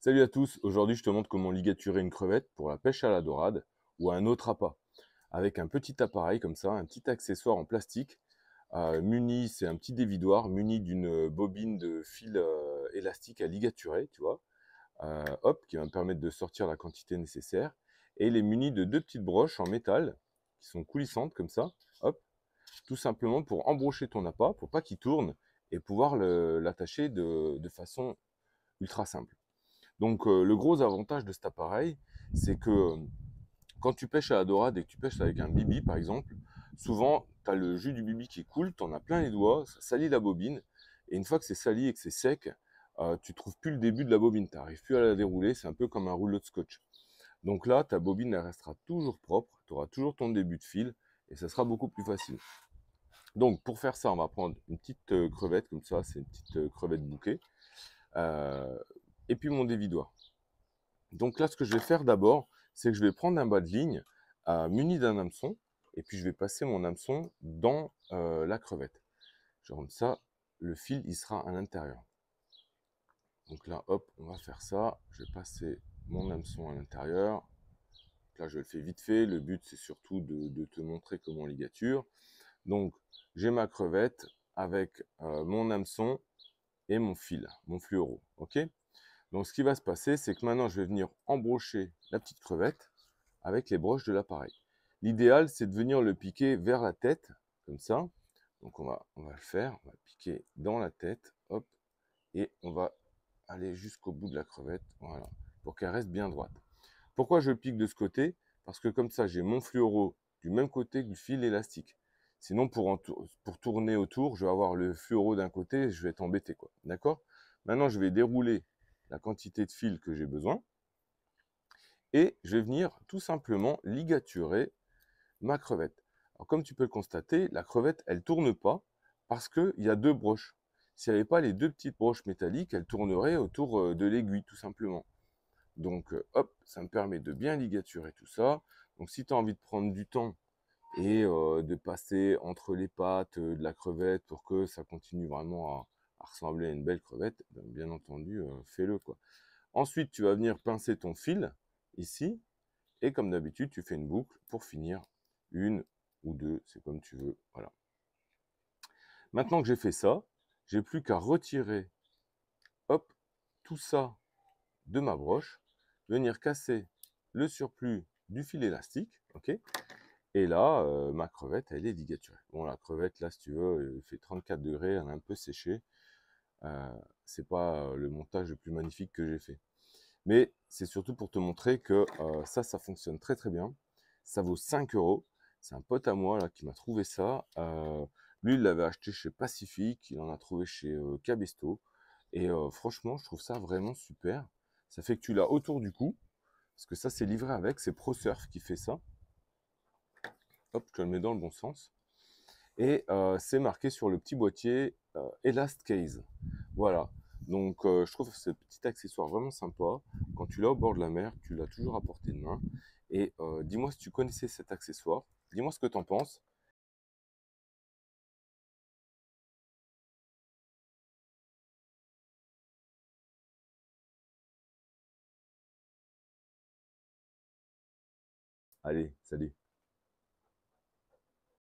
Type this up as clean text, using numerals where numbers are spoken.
Salut à tous, aujourd'hui je te montre comment ligaturer une crevette pour la pêche à la dorade ou à un autre appât. Avec un petit appareil comme ça, un petit accessoire en plastique, c'est un petit dévidoir muni d'une bobine de fil élastique à ligaturer, tu vois, hop, qui va me permettre de sortir la quantité nécessaire. Et il est muni de deux petites broches en métal qui sont coulissantes comme ça, hop, tout simplement pour embrocher ton appât, pour pas qu'il tourne et pouvoir l'attacher de façon ultra simple. Donc le gros avantage de cet appareil, c'est que quand tu pêches à la dorade et que tu pêches avec un bibi par exemple, souvent tu as le jus du bibi qui coule, tu en as plein les doigts, ça salit la bobine, et une fois que c'est sali et que c'est sec, tu trouves plus le début de la bobine, tu n'arrives plus à la dérouler, c'est un peu comme un rouleau de scotch. Donc là, ta bobine elle restera toujours propre, tu auras toujours ton début de fil, et ça sera beaucoup plus facile. Donc pour faire ça, on va prendre une petite crevette, comme ça, c'est une petite crevette bouquet, euh, et puis mon dévidoir. Donc là, ce que je vais faire d'abord, c'est que je vais prendre un bas de ligne muni d'un hameçon, et puis je vais passer mon hameçon dans la crevette. Comme ça, le fil, il sera à l'intérieur. Donc là, hop, on va faire ça. Je vais passer mon hameçon à l'intérieur. Là, je le fais vite fait. Le but, c'est surtout de te montrer comment on ligature. Donc, j'ai ma crevette avec mon hameçon et mon fil, mon fluoro. Ok. Donc, ce qui va se passer, c'est que maintenant, je vais venir embrocher la petite crevette avec les broches de l'appareil. L'idéal, c'est de venir le piquer vers la tête, comme ça. Donc on va le faire, on va piquer dans la tête, hop, et on va aller jusqu'au bout de la crevette, voilà, pour qu'elle reste bien droite. Pourquoi je pique de ce côté? Parce que comme ça, j'ai mon fluoro du même côté que le fil élastique. Sinon, pour tourner autour, je vais avoir le fluoro d'un côté et je vais être embêté, quoi. D'accord? Maintenant, je vais dérouler la quantité de fil que j'ai besoin et je vais venir tout simplement ligaturer ma crevette. Alors, comme tu peux le constater, la crevette, elle tourne pas parce qu'il y a deux broches. S'il n'y avait pas les deux petites broches métalliques, elle tournerait autour de l'aiguille, tout simplement. Donc, hop, ça me permet de bien ligaturer tout ça. Donc, si tu as envie de prendre du temps et de passer entre les pattes de la crevette pour que ça continue vraiment à ressembler à une belle crevette, ben, bien entendu, fais-le, quoi. Ensuite, tu vas venir pincer ton fil ici et comme d'habitude, tu fais une boucle pour finir une ou deux, c'est comme tu veux. Voilà. Maintenant que j'ai fait ça, j'ai plus qu'à retirer, hop, tout ça de ma broche, venir casser le surplus du fil élastique, ok. Et là, ma crevette, elle est ligaturée. Bon, la crevette, là, si tu veux, elle fait 34 degrés, elle est un peu séchée. C'est pas le montage le plus magnifique que j'ai fait. Mais c'est surtout pour te montrer que ça fonctionne très très bien. Ça vaut 5 euros. C'est un pote à moi là qui m'a trouvé ça. Lui, il l'avait acheté chez Pacific, il en a trouvé chez Cabesto. Et franchement, je trouve ça vraiment super. Ça fait que tu l'as autour du cou, parce que ça, c'est livré avec. C'est ProSurf qui fait ça. Hop, je te le mets dans le bon sens. Et c'est marqué sur le petit boîtier Elast Case. Voilà. Donc je trouve ce petit accessoire vraiment sympa. Quand tu l'as au bord de la mer, tu l'as toujours à portée de main. Et dis-moi si tu connaissais cet accessoire. Dis-moi ce que tu en penses. Allez, salut.